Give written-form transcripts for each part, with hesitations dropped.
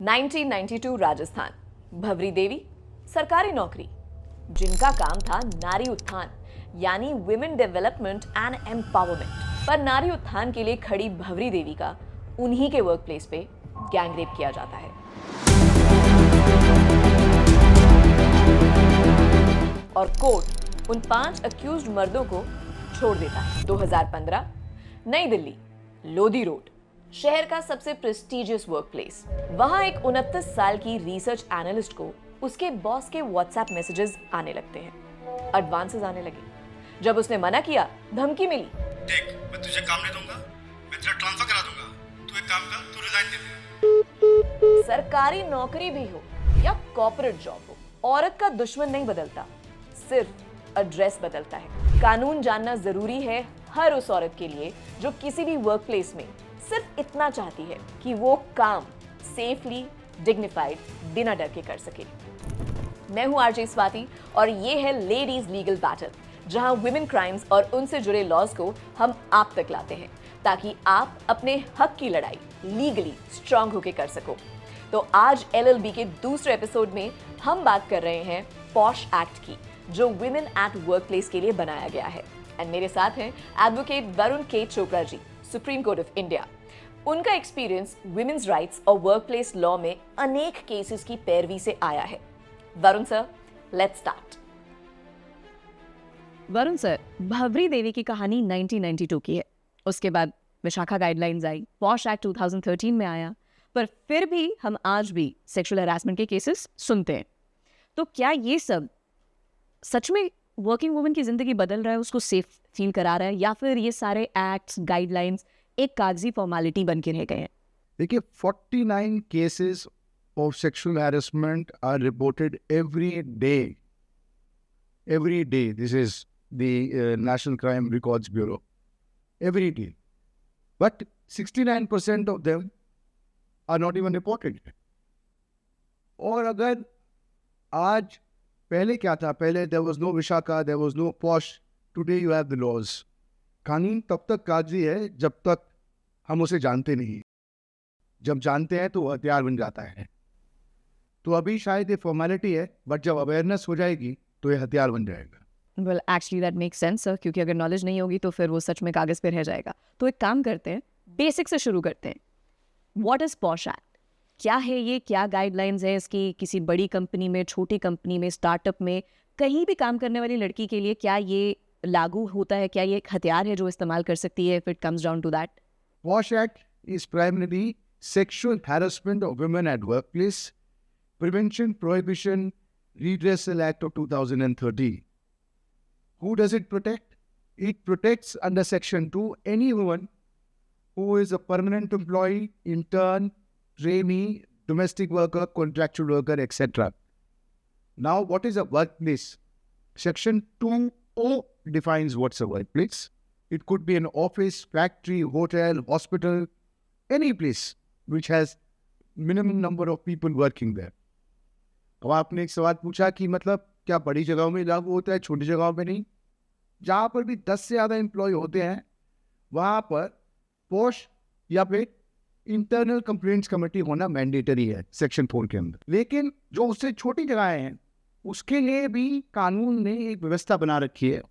1992 राजस्थान, भवरी देवी, सरकारी नौकरी, जिनका काम था नारी उत्थान यानी विमेन डेवलपमेंट एंड एम्पावरमेंट। पर नारी उत्थान के लिए खड़ी भवरी देवी का उन्हीं के वर्क प्लेस पे गैंगरेप किया जाता है। और कोर्ट उन 5 अक्यूज्ड मर्दों को छोड़ देता है। 2015, नई दिल्ली, लोधी रोड, शहर का सबसे प्रेस्टिजियस वर्क प्लेस। वहां एक 29 साल की रिसर्च एनालिस्ट को उसके बॉस के व्हाट्सएप मैसेजेस आने लगते हैं, एडवांसेस आने लगे। जब उसने मना किया, धमकी मिली, देख, मैं तुझे काम नहीं दूंगा, मैं तेरा ट्रांसफर करा दूंगा, तू एक काम कर, तू रिजाइन दे दे। सरकारी नौकरी भी हो या कॉर्पोरेट जॉब हो, औरत का दुश्मन नहीं बदलता, सिर्फ एड्रेस बदलता है। कानून जानना जरूरी है हर उस औरत के लिए जो किसी भी वर्क प्लेस में सिर्फ इतना चाहती है कि वो काम सेफली, डिग्निफाइड, बिना डर के कर सके। मैं हूं आरजे स्वाति और ये है लेडीज लीगल बैटल, जहां विमेन क्राइम्स और उनसे जुड़े लॉज को हम आप तक लाते हैं ताकि आप अपने हक की लड़ाई लीगली स्ट्रांग होकर कर सको। तो आज एलएलबी के दूसरे एपिसोड में हम बात कर रहे हैं पॉश एक्ट की, जो विमेन एट वर्क प्लेस के लिए बनाया गया है। एंड मेरे साथ हैं advocate Varun K Chopra ji, supreme court of India. उनका एक्सपीरियंस विमेन्स राइट्स और वर्क प्लेस लॉ में अनेक केसेस की पैरवी से आया है। Varun sir, let's start. Varun sir, Bhanwari Devi की कहानी 1992 की है। उसके बाद विशाखा गाइडलाइंस आई, पॉश एक्ट 2013 में आया, पर फिर भी हम आज भी सेक्सुअल हैरेसमेंट के केसेस सुनते हैं। तो क्या ये सब सच में वर्किंग वुमन की जिंदगी बदल रहा है, उसको सेफ फील करा रहा है, या फिर ये सारे एक्ट्स, गाइडलाइंस एक कागजी फॉर्मेलिटी बन के रह गए हैं? देखिए, 49 cases of sexual harassment are reported every day. Every day, this is the National Crime Records Bureau, every day. But 69% of them are not even reported. और अगर आज, पहले क्या था? पहले there was no Vishakha, there was no POSH. Today you have the laws. कानून तब तक कागजी है जब तक हम उसे जानते नहीं। जब जानते हैं तो वो हथियार बन जाता है। तो अभी शायद ये फॉर्मेलिटी है, बट जब अवेयरनेस हो जाएगी तो ये हथियार बन जाएगा। Well, actually that makes sense sir, क्योंकि अगर नॉलेज नहीं होगी तो फिर वो सच में कागज पे रह जाएगा। तो एक काम करते हैं, बेसिक से शुरू करते हैं। What is posh act? क्या है ये? क्या गाइडलाइंस है इसकी? किसी बड़ी कंपनी में, छोटी कंपनी में, स्टार्टअप में, कहीं भी काम करने वाली लड़की के लिए क्या ये लागू होता है? क्या ये एक हथियार है जो इस्तेमाल कर सकती है if it comes down to that? POSH act is primarily sexual harassment of women at workplace, Prevention, Prohibition, Redressal Act of 2013. Who does it protect? It protects under Section 2 any woman who is a permanent employee, intern, trainee, domestic worker, contractual worker, etc. Now, what is a workplace? Section 2O defines what's a workplace. It could be an office, factory, hotel, hospital, any place which has minimum number of people working there. अब आपने एक सवाल पूछा कि मतलब क्या बड़ी जगहों में लागू होता है, छोटी जगहों में नहीं? जहाँ पर भी 10 से ज़्यादा एम्प्लॉय होते हैं वहाँ पर पोश या फिर इंटरनल कंप्लेंट्स कमेटी होना मैंडेटरी है सेक्शन 4 के अंदर। लेकिन जो उससे छोटी जगहें हैं उसके लिए भी कानून ने एक व्यवस्था बना रखी है,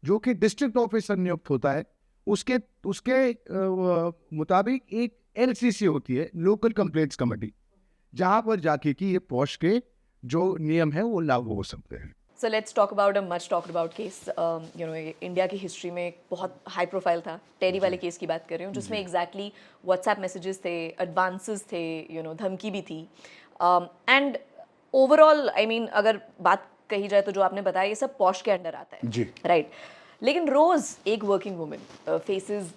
जो कि डिस्ट्रिक्ट ऑफिसर नियुक्त होता है। उसके मुताबिक एक एलसीसी होती है, लोकल कंप्लेंट्स कमेटी, जहां पर जाके कि ये पॉश के जो नियम है वो लागू हो सकते हैं। So let's talk about a much talked about case. India की हिस्ट्री में एक बहुत हाई प्रोफाइल था, टेरी वाले केस की बात कर रही हूँ, जिसमें एग्जैक्टली व्हाट्सएप मैसेजेस थे, एडवांसेस थे, धमकी भी थी। एंड ओवरऑल आई मीन अगर बात कही जाए तो जो आपने बताया ये सब पॉश के अंडर आता है, जी, राइट? लेकिन रोज एक working woman faces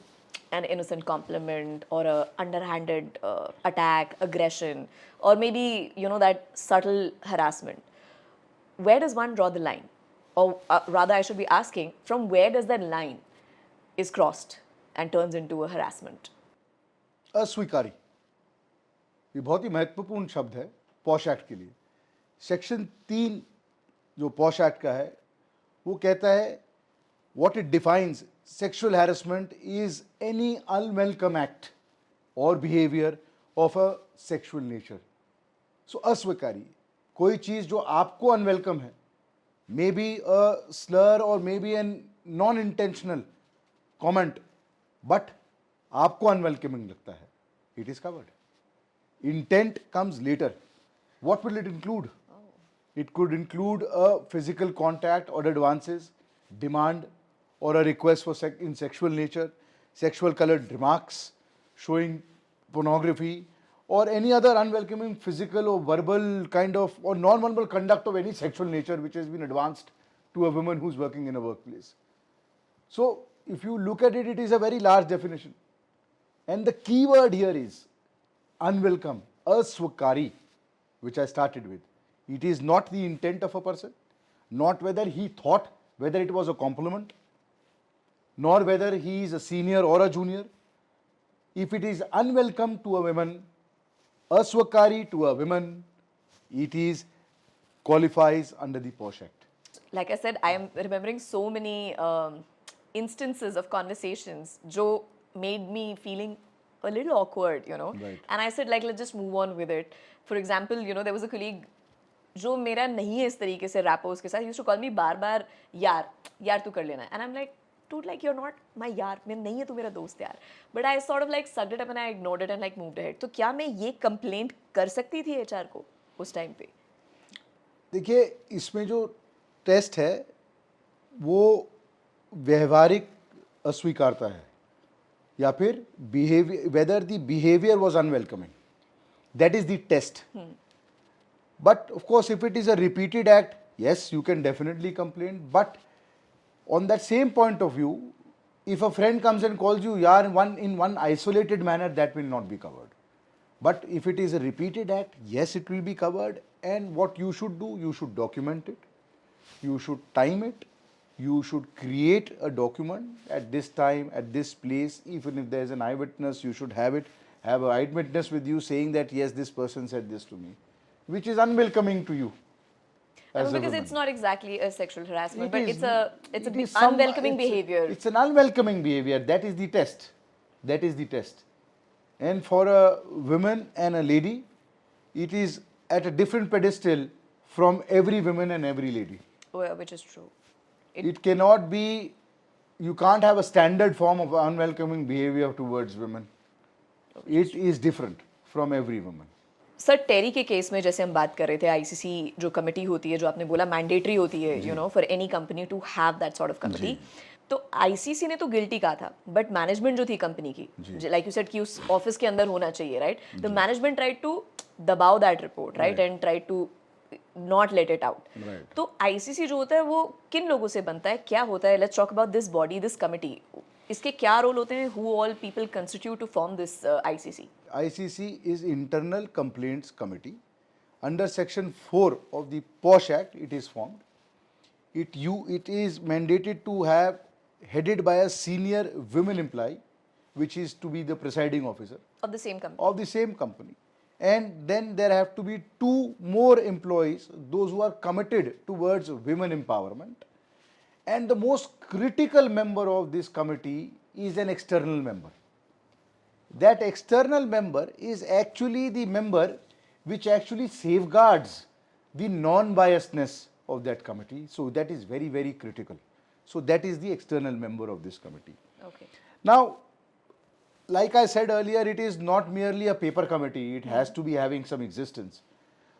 an innocent compliment or a underhanded attack, aggression, or maybe that subtle harassment. Where does one draw the line? Or rather I should be asking, from where does that line is crossed and turns into a harassment? अस्वीकारी, ये बहुत ही महत्वपूर्ण शब्द है posh act के लिए। Section 3 जो POSH act का है वो कहता है what it defines sexual harassment is any unwelcome act or behavior of a sexual nature. सो अस्वीकारी, कोई चीज जो आपको अनवेलकम है, मे बी अ स्लर और may be an non intentional comment, but आपको अनवेलकमिंग लगता है, it is covered. Intent comes later. What will it include? It could include a physical contact or advances, demand, or a request for in sexual nature, sexual colored remarks, showing pornography, or any other unwelcoming physical or verbal kind of or non-verbal conduct of any sexual nature which has been advanced to a woman who's working in a workplace. So, if you look at it, it is a very large definition. And the key word here is unwelcome, aswakari, which I started with. It is not the intent of a person, not whether he thought whether it was a compliment, nor whether he is a senior or a junior. If it is unwelcome to a woman, aswakari to a woman, it is qualifies under the POSH Act. Like I said, I am remembering so many instances of conversations jo made me feeling a little awkward, you know. Right. And I said, like, let's just move on with it. For example, you know, there was a colleague जो मेरा नहीं है इस तरीके से rapport उसके साथ, used to call me बार बार यार तू कर लेना, and I'm like, dude, like, you're not my यार, मैं नहीं है तू मेरा दोस्त यार. But I sort of like sucked it up and I ignored it and like moved ahead. तो क्या मैं ये कंप्लेंट कर सकती थी HR को उस टाइम पे? देखिए, इसमें जो टेस्ट है वो व्यवहारिक अस्वीकारता है या फिर behaviour, whether the behaviour was unwelcoming, that is the test. But of course if it is a repeated act, yes, you can definitely complain, but on that same point of view, if a friend comes and calls you yaar in one isolated manner, that will not be covered. But if it is a repeated act, yes, it will be covered. And what you should do, you should document it, you should time it, you should create a document at this time, at this place. Even if there is an eyewitness, you should have an eyewitness with you saying that yes, this person said this to me, which is unwelcoming to you. Because it's not exactly a sexual harassment, but It it's is a unwelcoming behavior. It's an unwelcoming behavior. That is the test. That is the test. And for a woman and a lady, it is at a different pedestal from every woman and every lady. Which is true. It cannot be, you can't have a standard form of unwelcoming behavior towards women. It is different from every woman. Sir, TERI के case में जैसे हम बात कर रहे थे, ICC जो committee होती है, जो आपने बोला मैंडेटरी होती है, you know, for any company to have that sort of committee. तो आईसीसी ने तो गिल्टी कहा था, बट मैनेजमेंट जो थी कंपनी की, लाइक यू सेड कि उस ऑफिस के अंदर होना चाहिए, right? The management tried to दबाव that report, right, and tried to not let it out. तो आईसीसी जो होता है वो किन लोगों से बनता है, क्या होता है? Let's talk about this body, this committee. इसके क्या रोल होते हैं? Who all people constitute to form this ICC? ICC is Internal Complaints Committee. Under Section 4 of the POSH Act, it is formed. It is mandated to have headed by a senior women employee, which is to be the presiding officer Of the same company. of the same company. And then there have to be 2 more employees, those who are committed towards women empowerment. And the most critical member of this committee is an external member. That external member is actually the member which actually safeguards the non-biasedness of that committee. So that is very, very critical. So that is the external member of this committee. Okay. Now, like I said earlier, it is not merely a paper committee. It has to be having some existence.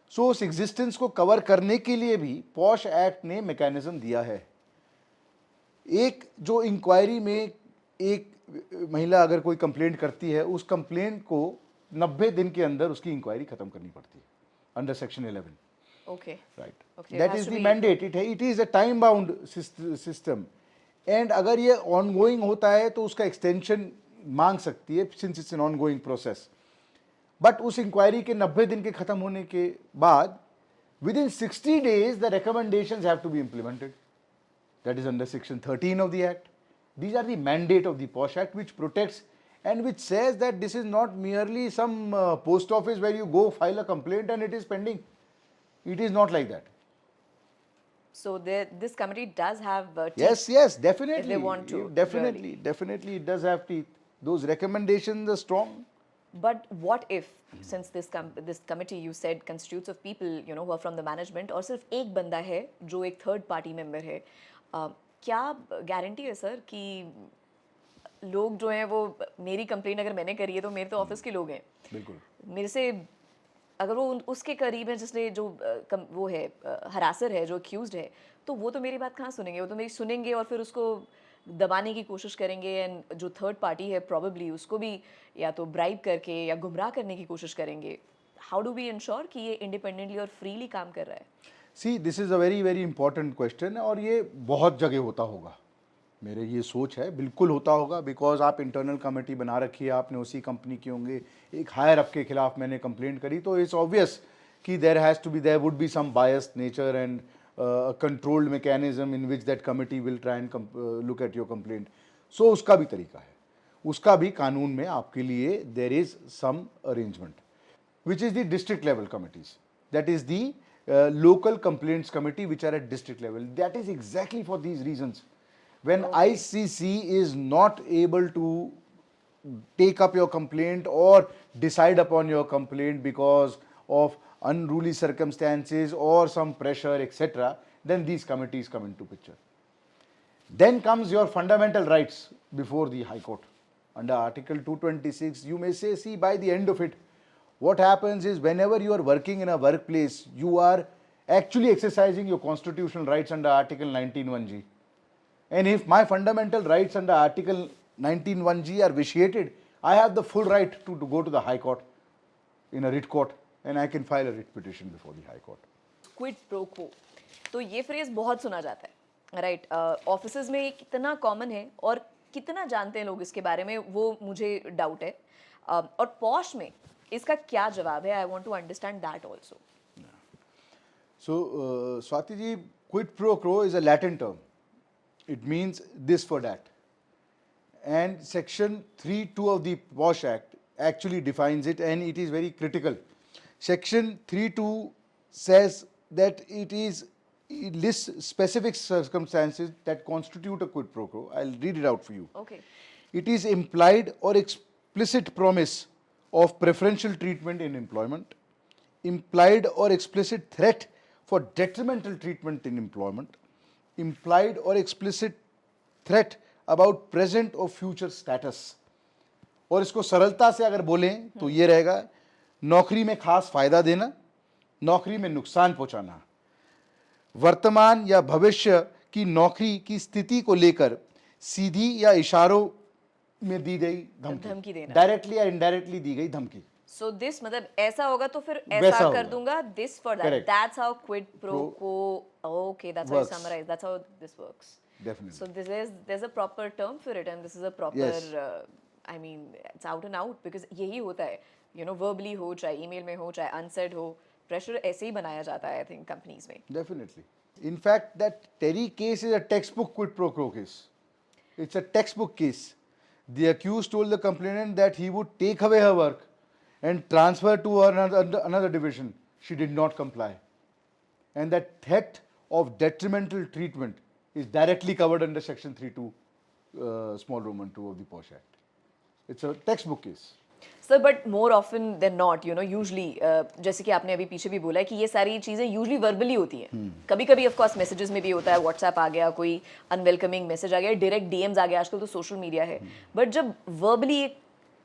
So उस existence को cover करने के लिए भी POSH Act ने mechanism दिया है. एक जो इंक्वायरी में एक महिला अगर कोई कंप्लेंट करती है, उस कंप्लेंट को 90 दिन के अंदर उसकी इंक्वायरी खत्म करनी पड़ती है under section 11. Okay. Right, Okay, that it has is to the be- mandate. It is a time bound system. And अगर ये ऑनगोइंग होता है तो उसका एक्सटेंशन मांग सकती है, since it's an ongoing process. But उस इंक्वायरी के 90 दिन के खत्म होने के बाद within 60 days the recommendations have to be implemented. That is under Section 13 of the Act. These are the mandate of the POSH Act, which protects and which says that this is not merely some post office where you go file a complaint and it is pending. It is not like that. So this committee does have teeth. Yes, definitely. If they want to, Definitely, it does have teeth. Those recommendations are strong. But what if, since this committee you said constitutes of people, who are from the management, और सिर्फ एक बंदा है जो एक third party member है, क्या guarantee है सर कि लोग जो हैं वो, मेरी कंप्लेंट अगर मैंने करी है तो मेरे तो ऑफिस के लोग हैं, बिल्कुल मेरे से अगर वो उसके करीब है जिसने जो वो है हरासर है, जो अक्यूज्ड है, तो वो तो मेरी बात कहाँ सुनेंगे, वो तो मेरी सुनेंगे और फिर उसको दबाने की कोशिश करेंगे, एंड जो थर्ड पार्टी है प्रॉबेबली उसको भी या तो ब्राइब करके या गुमराह करने की कोशिश करेंगे. हाउ डू वी इंश्योर कि ये इंडिपेंडेंटली और फ्रीली काम कर रहा है? See this is a very very important question, और ये बहुत जगह होता होगा, मेरे ये सोच है बिल्कुल होता होगा, बिकॉज आप इंटरनल कमेटी बना रखी है, आपने उसी कंपनी के होंगे, एक हायर अप के खिलाफ मैंने कंप्लेंट करी, तो इट्स ऑब्वियस कि there would be some biased nature and controlled mechanism in which that committee will try and look at your complaint. So उसका भी तरीका है, उसका भी कानून में आपके लिए there is some arrangement, which is the district level committees. That is the local complaints committee which are at district level. That is exactly for these reasons. When ICC is not able to take up your complaint or decide upon your complaint because of unruly circumstances or some pressure, etc., then these committees come into picture. Then comes your fundamental rights before the High Court. Under Article 226, you may say, see, by the end of it, what happens is whenever you are working in a workplace, you are actually exercising your constitutional rights under Article 19(1)(g). And if my fundamental rights under Article 19(1)(g) are vitiated, I have the full right to go to the High Court in a writ court, and I can file a writ petition before the High Court. Kwid pro क्वो, तो ये phrase बहुत सुना जाता है, right? Offices में ये कितना common है और कितना जानते हैं लोग इसके बारे में, वो मुझे डाउट है. और पॉश में इसका क्या जवाब है? I want to understand that also. So, Swati ji, quid pro quo is a Latin term. It means this for that. And Section 3(2) of the POSH Act actually defines it, and it is very critical. Section 3(2) says that it lists specific circumstances that constitute a quid pro quo. I'll read it out for you. Okay. It is implied or explicit promise of preferential treatment in employment, implied or explicit threat for detrimental treatment in employment, implied or explicit threat about present or future status. और इसको सरलता से अगर बोलें तो ये रहेगा, नौकरी में खास फायदा देना, नौकरी में नुकसान पहुंचाना, वर्तमान या भविष्य की नौकरी की स्थिति को लेकर सीधी या इशारों में दी गई धमकी देना, डायरेक्टली या इनडायरेक्टली दी गई धमकी. सो दिस मतलब ऐसा होगा तो फिर वैसा ऐसा होगा. कर दूंगा, this for that. Correct. That's how quid pro quo, okay, that's how Works. Summarise, that's how this works. Definitely. So there's a proper term for it, and this is a proper Yes. I mean, it's out and out, because यही होता है, verbally हो, चाहे email में हो, चाहे unsaid हो, pressure ऐसे ही बनाया जाता है, I think, companies में. Definitely. In fact, that Terry case is a textbook quid pro quo case. It's a textbook case. The accused told the complainant that he would take away her work and transfer to another division. She did not comply. And that threat of detrimental treatment is directly covered under Section 3(2) small Roman 2 of the POSH Act. It's a textbook case. Sir, but more often than not, usually जैसे कि आपने अभी पीछे भी बोला है कि ये सारी चीज़ें यूजली वर्बली होती हैं. कभी कभी ऑफ कोर्स मैसेजेस में भी होता है, व्हाट्सएप आ गया, कोई अनवेलकमिंग मैसेज आ गया, डायरेक्ट डीएम्स आ गया, आजकल तो सोशल मीडिया है. बट जब वर्बली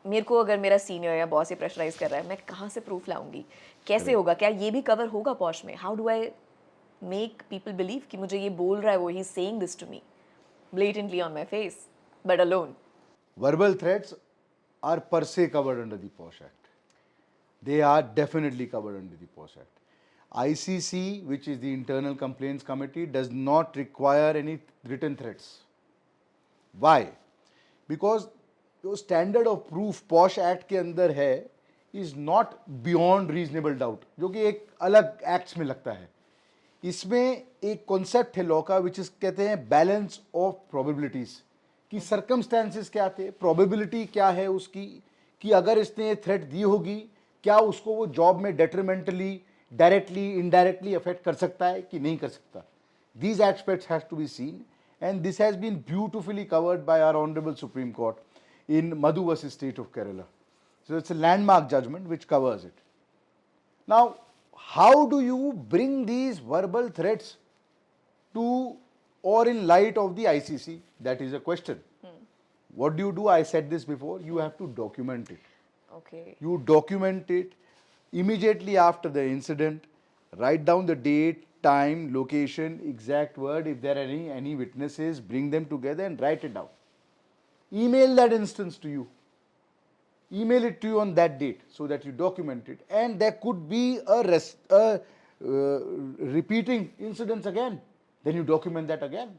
मेरे को अगर मेरा सीनियर या बॉस ये प्रेशराइज कर रहा है, मैं कहाँ से प्रूफ लाऊंगी, कैसे होगा, क्या ये भी कवर होगा पॉश में? How do I make people believe कि मुझे ये बोल रहा है वो, he is saying this to me blatantly on my face, but alone? Verbal threats are per se covered under the POSH Act. They are definitely covered under the POSH Act. ICC, which is the Internal Complaints Committee, does not require any written threats. Why? Because जो standard of proof POSH Act के अंदर है is not beyond reasonable doubt, जो कि एक अलग acts में लगता है. इसमें एक कॉन्सेप्ट है लॉ का विच इज कहते हैं बैलेंस ऑफ प्रोबेबिलिटीज, कि सर्कमस्टेंसेस क्या थे, प्रोबेबिलिटी क्या है उसकी, कि अगर इसने थ्रेट दी होगी क्या उसको वो जॉब में डेट्रीमेंटली, डायरेक्टली, इनडायरेक्टली अफेक्ट कर सकता है कि नहीं कर सकता. These aspects have to be seen, and this has been beautifully covered by our honourable Supreme Court in Madhu versus State of Kerala. So it's a landmark judgment which covers it. Now, how do you bring these verbal threats to or in light of the ICC? That is a question. What do? I said this before. You have to document it. Okay. You document it immediately after the incident. Write down the date, time, location, exact word. If there are any witnesses, bring them together and write it down. Email that instance to you. Email it to you on that date so that you document it. And there could be a repeating incidents again. Then you document that again.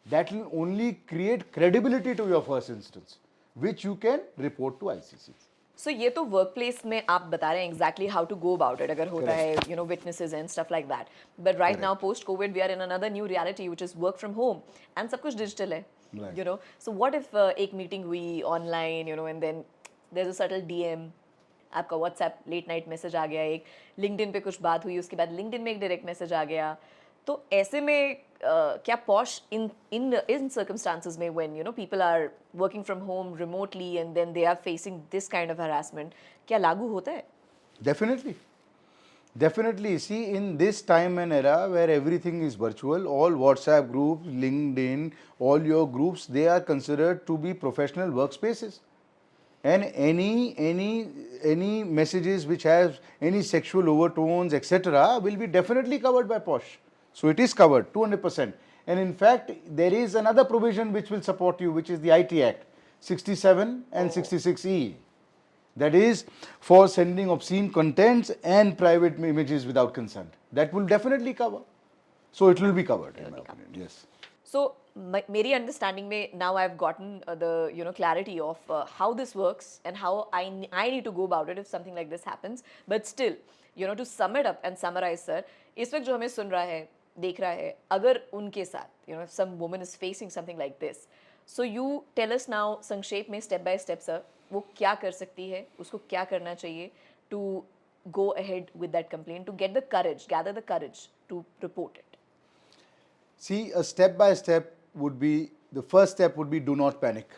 That will only create credibility to your first instance, which you can report to ICC. So ये तो workplace में आप बता रहे हैं exactly how to go about it अगर होता है witnesses and stuff like that. But right now post COVID we are in another new reality which is work from home and सब कुछ digital है. Right. So what if एक meeting हुई online and then there's a subtle DM, आपका WhatsApp late night message आ गया, एक LinkedIn पे कुछ बात हुई, उसके बाद LinkedIn में एक direct message आ गया. तो ऐसे में क्या posh in circumstances में when people are working from home remotely and then they are facing this kind of harassment, क्या लागू होता है? Definitely. Definitely. See, in this time and era where everything is virtual, all WhatsApp groups, LinkedIn, all your groups, they are considered to be professional workspaces. And any messages which have any sexual overtones, etc., will be definitely covered by POSH. So it is covered 200%. And in fact, there is another provision which will support you, which is the IT Act 67 and 66E. That is for sending obscene contents and private images without consent. That will definitely cover. So it will be covered in my opinion. Yes. So मेरी understanding में now I've gotten the clarity of how this works and how I need to go about it if something like this happens. But still, to sum it up and summarize, sir, इस वक्त जो हमें सुन रहा है, देख रहा है, अगर उनके साथ, if some woman is facing something like this, so you tell us now संक्षेप में step by step, sir, वो क्या कर सकती है, उसको क्या करना चाहिए to go ahead with that complaint, to get the courage, gather the courage to report it. See, a step by step would be, the first step would be do not panic.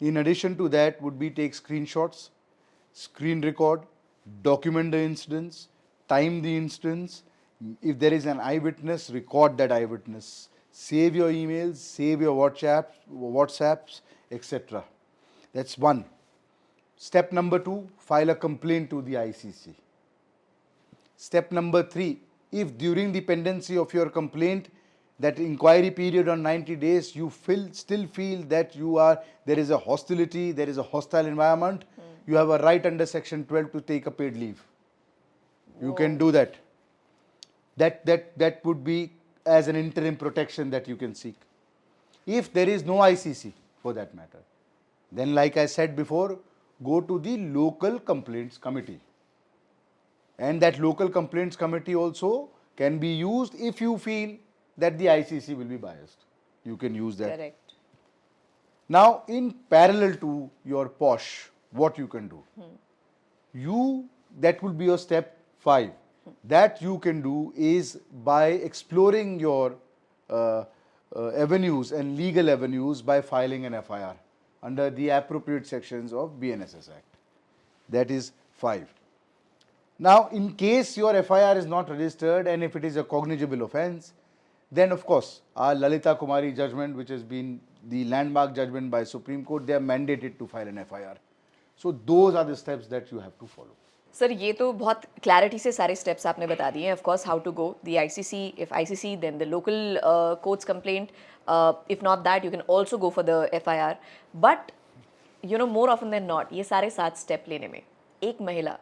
In addition to that would be take screenshots, screen record, document the incidents, time the instance. If there is an eyewitness, record that eyewitness. Save your emails, save your WhatsApps, etc. That's one. Step number 2, file a complaint to the ICC. Step number 3, if during the pendency of your complaint, that inquiry period on 90 days, you still feel that there is a hostility, there is a hostile environment, you have a right under section 12 to take a paid leave. You can do that. That would be as an interim protection that you can seek. If there is no ICC for that matter, then like I said before, go to the local complaints committee. And that local complaints committee also can be used if you feel that the ICC will be biased. You can use that. Correct. Now, in parallel to your POSH, what you can do? That will be your step 5. That you can do is by exploring your avenues and legal avenues by filing an FIR under the appropriate sections of BNSS Act. That is 5. Now, in case your FIR is not registered and if it is a cognizable offence, then of course, our Lalita Kumari judgment, which has been the landmark judgment by Supreme Court, they are mandated to file an FIR. So those are the steps that you have to follow. Sir ये तो बहुत clarity से सारे steps आपने बता दिए हैं. Of course how to go the ICC, if ICC then the local courts complaint, if not that you can also go for the FIR. But more often than not ये सारे 7 step लेने में एक महिला,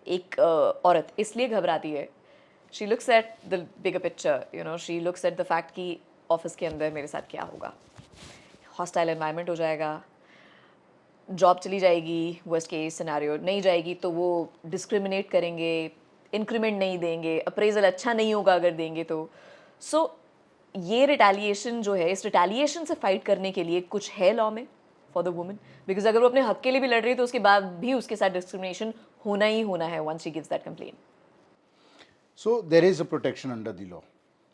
एक औरत इसलिए घबराती है. She looks at the bigger picture, she looks at the fact कि ऑफिस के अंदर मेरे साथ क्या होगा, हॉस्टाइल एनवायरनमेंट हो जाएगा, जॉब चली जाएगी, वर्स्ट केस सिनेरियो नहीं जाएगी तो वो डिस्क्रिमिनेट करेंगे, इंक्रीमेंट नहीं देंगे, अप्रेजल अच्छा नहीं होगा अगर देंगे तो. सो ये रिटेलिएशन जो है, इस रिटेलिएशन से फाइट करने के लिए कुछ है लॉ में फॉर द वुमन? बिकॉज अगर वो अपने हक के लिए भी लड़ रही है तो उसके बाद भी उसके साथ डिस्क्रिमिनेशन होना ही होना है once she gives that complaint. So there is a protection under the law.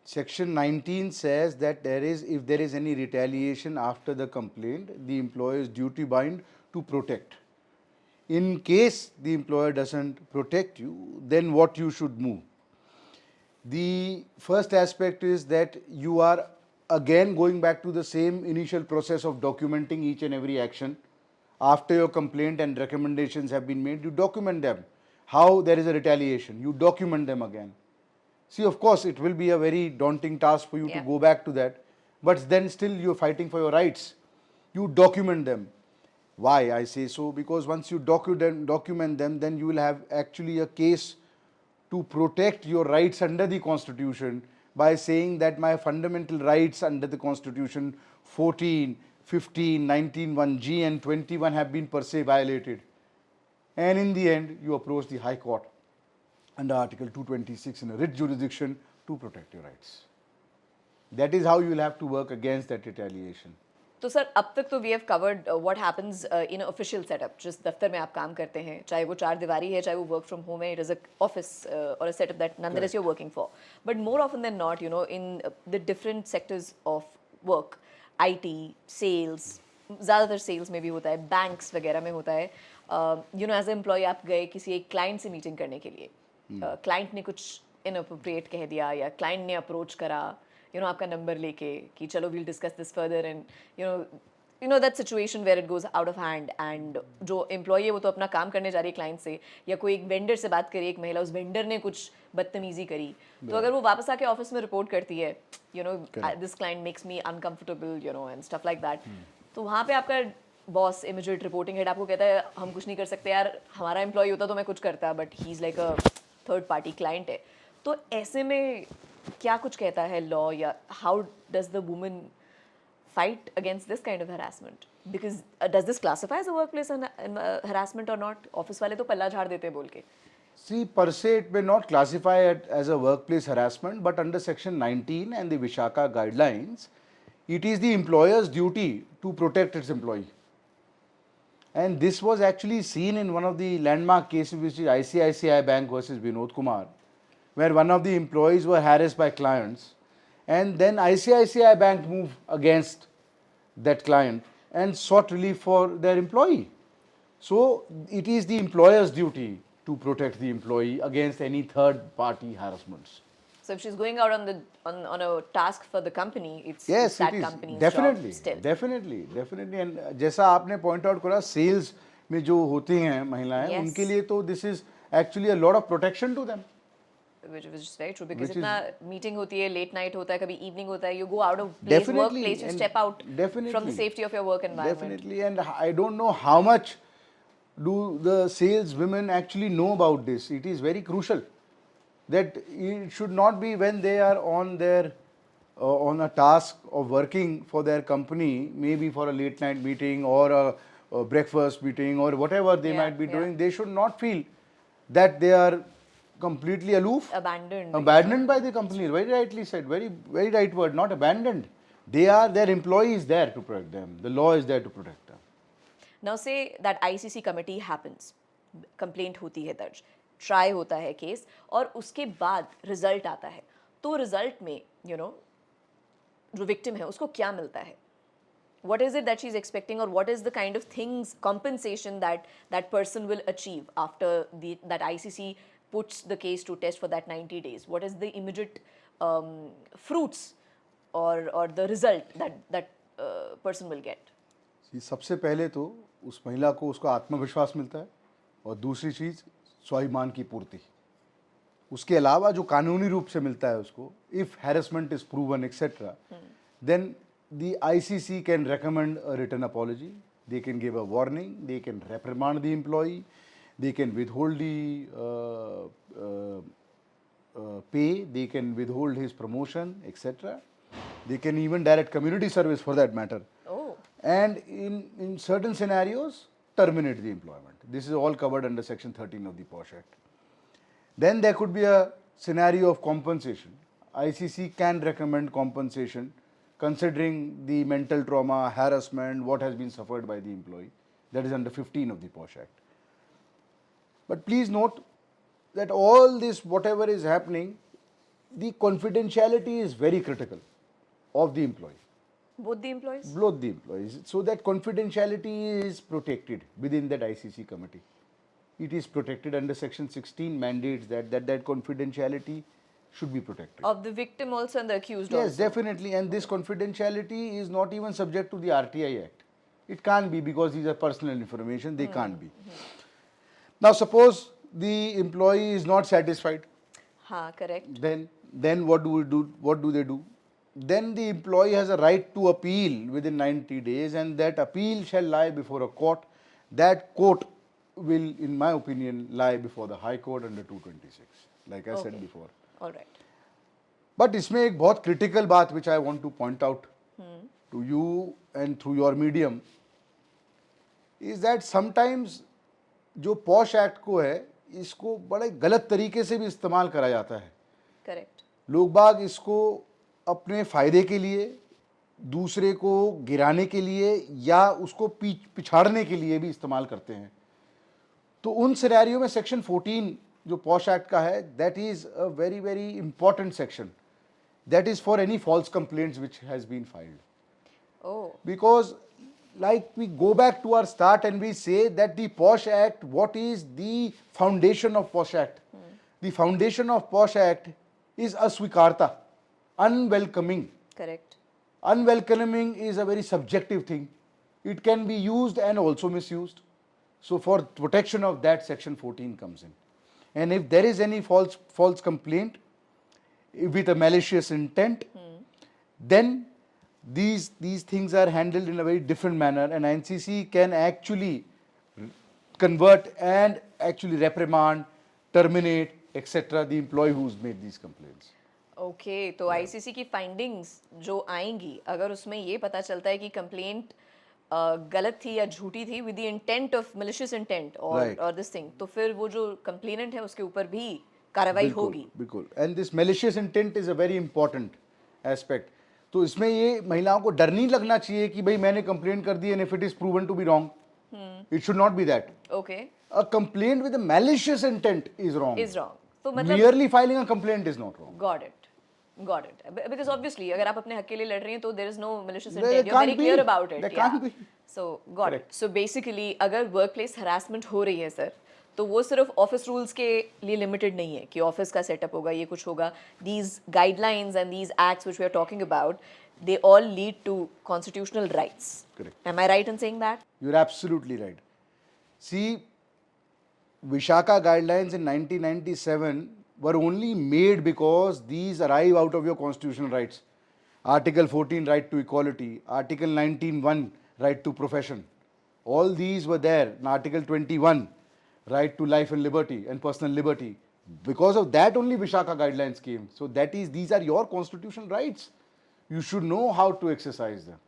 Section 19 says that if there is any retaliation after the complaint, the employer is duty bound to protect. In case the employer doesn't protect you, then what you should move. The first aspect is that you are again going back to the same initial process of documenting each and every action. After your complaint and recommendations have been made, you document them. How there is a retaliation, you document them again. See, of course, it will be a very daunting task for you to Yeah. go back to that, but then still you're fighting for your rights. You document them. Why I say so? Because once you document them, then you will have actually a case to protect your rights under the Constitution by saying that my fundamental rights under the Constitution 14, 15, 19, 1G and 21 have been per se violated. And in the end, you approach the High Court under Article 226 in a writ jurisdiction to protect your rights. That is how you will have to work against that retaliation. तो सर अब तक तो we have covered what happens in official setup, जिस दफ्तर में आप काम करते हैं, चाहे वो चार दीवारी है, चाहे वो वर्क फ्रॉम होम है, इट इज अ ऑफिस और a setup that nonetheless you are working for. But more often than not, you know, in the different sectors of work, IT, sales, ज़्यादातर सेल्स में भी होता है, banks वगैरह में होता है. You know, as a employee आप गए किसी एक क्लाइंट से मीटिंग करने के लिए, क्लाइंट ने कुछ इनअप्रोप्रिएट कह दिया या क्लाइंट ने अप्रोच करा, you know, आपका नंबर लेके कि चलो we'll discuss this further, and you know that situation where it goes out of hand, and जो employee है वो तो अपना काम करने जा रही है क्लाइंट से, या कोई एक वेंडर से बात करी, एक महिला, उस वेंडर ने कुछ बदतमीजी करी, तो अगर वो वापस आके ऑफिस में रिपोर्ट करती है, you know, this client makes me uncomfortable, you know, and stuff like that, तो वहाँ पे आपका बॉस, इमीडिएट रिपोर्टिंग हेड, आपको कहता है हम कुछ नहीं कर सकते यार, हमारा एम्प्लॉय होता तो मैं कुछ करता, but he is like a third party client है. तो ऐसे में क्या कुछ कहता है लॉ, या how does the woman fight against this kind of harassment? Because does this classify as a workplace harassment or not? Office वाले तो पल्ला झाड़ देते हैं बोल के. See, per se, it may not classify it as a workplace harassment, but under Section 19 and the Vishaka guidelines, it is the employer's duty to protect its employee. And this was actually seen in one of the landmark cases, which is ICICI Bank versus Vinod Kumar, where one of the employees were harassed by clients, and then ICICI Bank moved against that client and sought relief for their employee. So it is the employer's duty to protect the employee against any third party harassments. So if she's going out on a task for the company, it's Yes, that it is company's definitely, job still. definitely. And जैसा आपने point out करा, sales में जो होती हैं महिलाएं, Yes. उनके लिए तो this is actually a lot of protection to them. Which is very true, because Which इतना मीटिंग होती है, लेट नाइट होता है, कभी इवनिंग होता है, you go out of place, work Definitely, place, you and step out from the definitely. safety of your work environment. Definitely, and I don't know how much do the sales women actually know about this. It is very crucial that it should not be when they are on their on a task of working for their company, maybe for a late night meeting or a breakfast meeting or whatever they Yeah, might be yeah. doing. They should not feel that they are completely aloof, abandoned by the company. Very rightly said, very right word, not abandoned. They are, their employee is there to protect them, the law is there to protect them. Now say that ICC committee happens, complaint होती है दर्ज, try होता है case, और उसके बाद result आता है, तो रिजल्ट में यू नो जो विक्टिम है उसको क्या मिलता है? What is it that she's expecting, or what is the kind of things, compensation that that person will achieve after that ICC puts the case to test for that 90 days? What is the immediate fruits or the result that person will get? सबसे पहले तो उस महिला को उसका आत्मविश्वास मिलता है, और दूसरी चीज़ स्वाभिमान की पूर्ति. उसके अलावा जो कानूनी रूप से मिलता है उसको, if harassment is proven etcetera, then the ICC can recommend a written apology, they can give a warning, they can reprimand the employee, they can withhold the pay, they can withhold his promotion, etc. They can even direct community service for that matter. Oh. And in certain scenarios, terminate the employment. This is all covered under Section 13 of the POSH Act. Then there could be a scenario of compensation. ICC can recommend compensation considering the mental trauma, harassment, what has been suffered by the employee. That is under 15 of the POSH Act. But please note that all this, whatever is happening, the confidentiality is very critical of the employee. Both the employees? Both the employees. So that confidentiality is protected within that ICC committee. it is protected under section 16 mandates that confidentiality should be protected. Of the victim also and the accused Yes, also. definitely, and this confidentiality is not even subject to the RTI Act. It can't be because these are personal information, they can't be. Now suppose the employee is not satisfied, हाँ, correct. then what do they do? Then the employee has a right to appeal within 90 days, and that appeal shall lie before a court. That court will, in my opinion, lie before the High Court under 226, like I said Okay. before. All right. But इसमें एक बहुत critical बात which I want to point out to you and through your medium is that sometimes जो POSH act को है इसको बड़े गलत तरीके से भी इस्तेमाल करा जाता है. Correct. लोग बाग इसको अपने फ़ायदे के लिए, दूसरे को गिराने के लिए या उसको पिछाड़ने के लिए भी इस्तेमाल करते हैं. तो उन सिनेरियो में सेक्शन 14 जो पॉश एक्ट का है, that is a very very important section. That is for any false complaints which has been filed. Oh. Because like we go back to our start and we say that the POSH Act, what is the foundation of POSH Act? The foundation of POSH Act is aswikarta, unwelcoming. Correct. Unwelcoming is a very subjective thing. It can be used and also misused. So for protection of that, section 14 comes in. And if there is any false complaint with a malicious intent, then these things are handled in a very different manner, and NCC can actually convert and actually reprimand, terminate, etc. the employee who's made these complaints. Okay तो ICC की findings जो आएंगी अगर उसमें ये पता चलता है कि कंप्लेंट गलत थी या झूठी थी with the intent of malicious intent और दिस थिंग, तो फिर वो जो कंप्लेनेंट है उसके ऊपर भी कार्रवाई होगी. बिल्कुल. And this malicious intent is a very important aspect. तो इसमें ये महिलाओं को डर नहीं लगना चाहिए कि भाई मैंने कंप्लेंट कर दी and if it is proven to be wrong, it should not be that. Okay. A complaint with a malicious intent is wrong. Is wrong. तो मतलब Merely filing a complaint is not wrong. Got it. Because obviously, अगर आप अपने हक के लिए लड़ रही हैं तो there is no malicious There intent. You're can't very be. clear about it. There Yeah. can't be. So got it. So basically, अगर workplace harassment हो रही है सर, तो वो सिर्फ ऑफिस रूल्स के लिए लिमिटेड नहीं है कि ऑफिस का सेटअप होगा, ये कुछ होगा. These guidelines and these acts which we are talking about, they all lead to constitutional rights. Correct. Am I right in saying that? You're absolutely right. See, Vishaka guidelines in 1997 were only made because these arrive out of your constitutional rights. Article 14, right to equality. Article 19(1), right to profession. All these were there. In Article 21, right to life and liberty and personal liberty. Because of that only Vishaka guidelines came. So that is, these are your constitutional rights. You should know how to exercise them.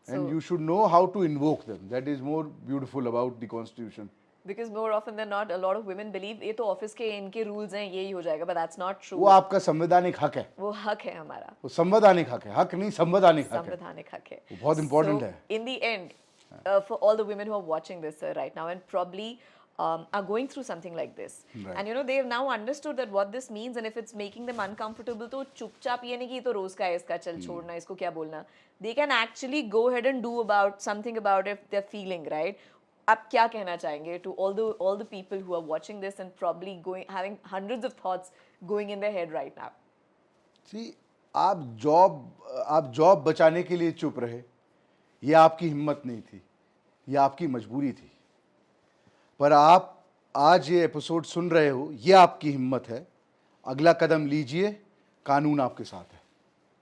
And So- you should know how to invoke them. That is more beautiful about the constitution. Because more often than not, a lot of women believe ये तो office के इनके rules हैं, यही हो जाएगा, but that's not true. वो आपका संवैधानिक हक है. वो हक है हमारा. वो संवैधानिक हक है. हक नहीं, संवैधानिक हक है. संवैधानिक हक है. वो बहुत important So, है. in the end, for all the women who are watching this right now and probably are going through something like this, Right. and you know they've now understood that what this means, and if it's making them uncomfortable, तो चुपचाप ये नहीं कि ये तो रोज का है इसका, चल छोड़ना, इसको क्या बोलना. They can actually go ahead and do something about it if they're feeling, right? आप क्या कहना चाहेंगे to all the people who are watching this and probably having hundreds of thoughts going in their head right now? See, आप job बचाने के लिए चुप रहे, ये आपकी हिम्मत नहीं थी, ये आपकी मजबूरी थी. पर आप आज ये एपिसोड सुन रहे हो, ये आपकी हिम्मत है. अगला कदम लीजिए, कानून आपके साथ है.